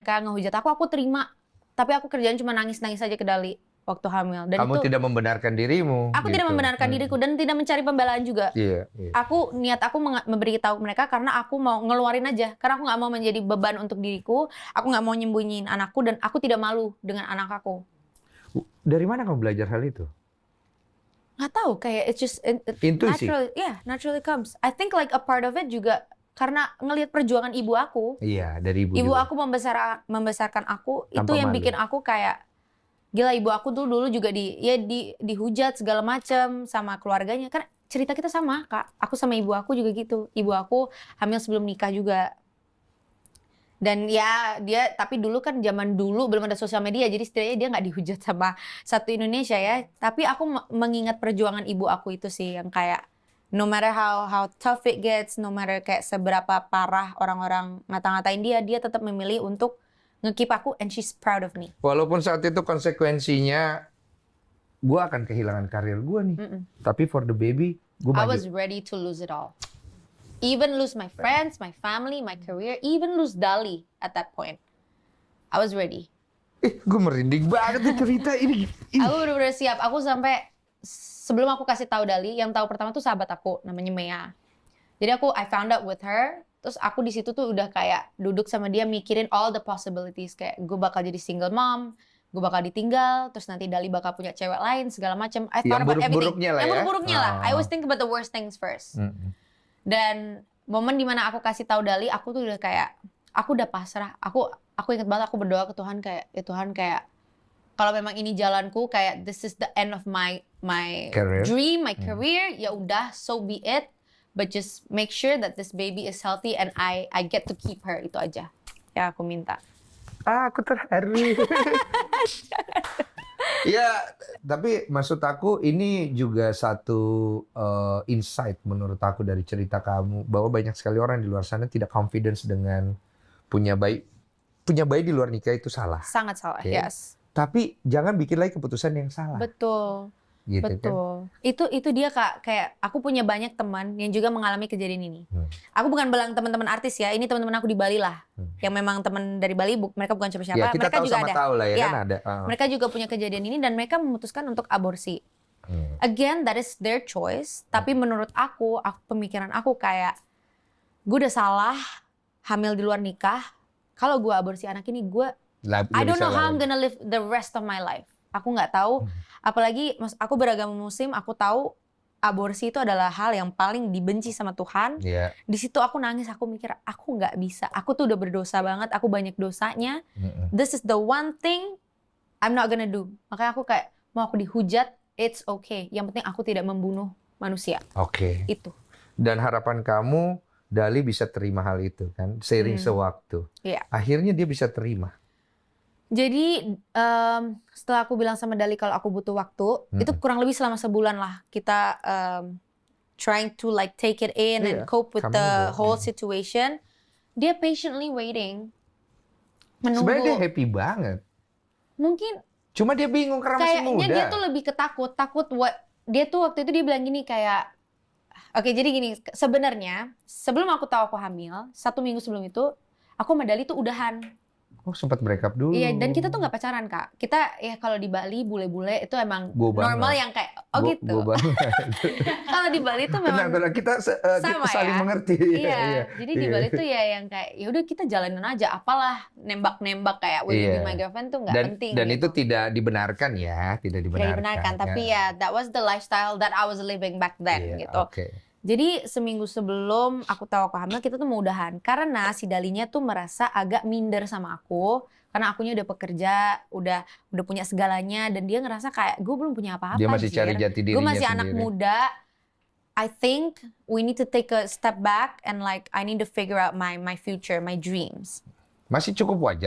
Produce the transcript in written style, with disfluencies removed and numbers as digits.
ngehujat aku terima. Tapi aku kerjaan cuma nangis-nangis aja ke Dali waktu hamil. Dan kamu tidak membenarkan dirimu. Aku tidak membenarkan diriku dan tidak mencari pembelaan juga. Iya. Niat aku memberitahu mereka karena aku mau ngeluarin aja. Karena aku nggak mau menjadi beban untuk diriku. Aku nggak mau nyembunyiin anakku dan aku tidak malu dengan anak aku. Dari mana kamu belajar hal itu? Nggak tahu, kayak it's just intuisi. Naturally comes. I think like a part of it juga karena ngelihat perjuangan ibu aku. Iya, dari ibu. Ibu juga. aku membesarkan aku. Tanpa itu yang malu. bikin aku kayak gila. Ibu aku tuh dulu juga dihujat segala macam sama keluarganya. Kan cerita kita sama, Kak. Aku sama ibu aku juga gitu. Ibu aku hamil sebelum nikah juga. Dan ya dia, tapi dulu kan zaman dulu belum ada sosial media, jadi setidaknya dia nggak dihujat sama satu Indonesia ya. Tapi aku mengingat perjuangan ibu aku itu sih, yang kayak no matter how tough it gets, no matter kayak seberapa parah orang-orang ngata-ngatain dia tetap memilih untuk nge-keep aku, and she's proud of me. Walaupun saat itu konsekuensinya gue akan kehilangan karir gue nih. Tapi for the baby, gue I was ready to lose it all. Even lose my friends, my family, my career, even lose Dali at that point. I was ready. Gue merinding banget tuh cerita ini. Aku benar-benar siap. Aku sampai sebelum aku kasih tahu Dali, yang tahu pertama tuh sahabat aku namanya Mea. Jadi I found out with her. Terus aku di situ tuh udah kayak duduk sama dia mikirin all the possibilities, kayak gue bakal jadi single mom, gue bakal ditinggal, terus nanti Dali bakal punya cewek lain segala macam. I thought about everything. Yang buruk-buruknya lah. I always think about the worst things first. Dan momen dimana aku kasih tahu Dali, aku tuh udah kayak, aku udah pasrah. Aku ingat banget aku berdoa ke Tuhan kayak, ya Tuhan kayak, kalau memang ini jalanku, kayak this is the end of my dream, my career, ya udah, so be it. But just make sure that this baby is healthy and I get to keep her, itu aja. Ya aku minta. Aku terharu. Ya, tapi maksud aku ini juga satu insight menurut aku dari cerita kamu, bahwa banyak sekali orang di luar sana tidak confidence dengan punya bayi di luar nikah itu salah. Sangat salah, okay? Yes. Tapi jangan bikin lagi keputusan yang salah. Betul. Gitu, betul. Kan? Itu dia Kak, kayak aku punya banyak teman yang juga mengalami kejadian ini. Aku bukan bilang teman-teman artis ya, ini teman-teman aku di Bali lah. Yang memang teman dari Bali, mereka bukan siapa-siapa. Ya, kita mereka tahu juga sama ada. Tahu lah ya, kan ada. Mereka juga punya kejadian ini dan mereka memutuskan untuk aborsi. Again, that is their choice. Tapi menurut aku pemikiran aku kayak, gue udah salah hamil di luar nikah. Kalau gue aborsi anak ini, I don't know how I'm gonna live the rest of my life. Aku nggak tahu. Apalagi aku beragama muslim, aku tahu aborsi itu adalah hal yang paling dibenci sama Tuhan. Yeah. Di situ aku nangis, aku mikir aku nggak bisa. Aku tuh udah berdosa banget, aku banyak dosanya. This is the one thing I'm not gonna do. Makanya aku kayak, mau aku dihujat, it's okay. Yang penting aku tidak membunuh manusia. Oke. Itu. Dan harapan kamu, Dali bisa terima hal itu kan, seiring sewaktu. Yeah. Akhirnya dia bisa terima. Jadi setelah aku bilang sama Dali kalau aku butuh waktu, itu kurang lebih selama sebulan lah kita trying to like take it in and cope with the whole situation. Dia patiently waiting, menunggu. Sebenarnya dia happy banget. Mungkin. Cuma dia bingung karena masih muda. Kayaknya dia tuh lebih takut dia tuh waktu itu dia bilang gini kayak, oke, jadi gini, sebenarnya sebelum aku tahu aku hamil, 1 minggu sebelum itu aku sama Dali tuh udahan. Oh, sempat break up dulu. Iya, dan kita tuh nggak pacaran, Kak. Kita ya kalau di Bali bule-bule itu emang normal yang kayak gitu. Kalau di Bali tuh memang kita sama saling mengerti. Iya. Jadi di Bali tuh ya yang kayak ya udah kita jalanin aja, apalah nembak-nembak kayak will you be my girlfriend tuh nggak penting. Dan gitu. itu tidak dibenarkan ya, tidak dibenarkan. Tapi ya that was the lifestyle that I was living back then gitu. Okay. Jadi seminggu sebelum aku tahu aku hamil, kita tuh mau udahan. Karena si Dalinya tuh merasa agak minder sama aku. Karena akunya udah pekerja, udah punya segalanya. Dan dia ngerasa kayak, gue belum punya apa-apa. Dia masih cari jati dirinya gue masih sendiri. Anak muda. I think we need to take a step back. And like, I need to figure out my future, my dreams. Masih cukup wajar.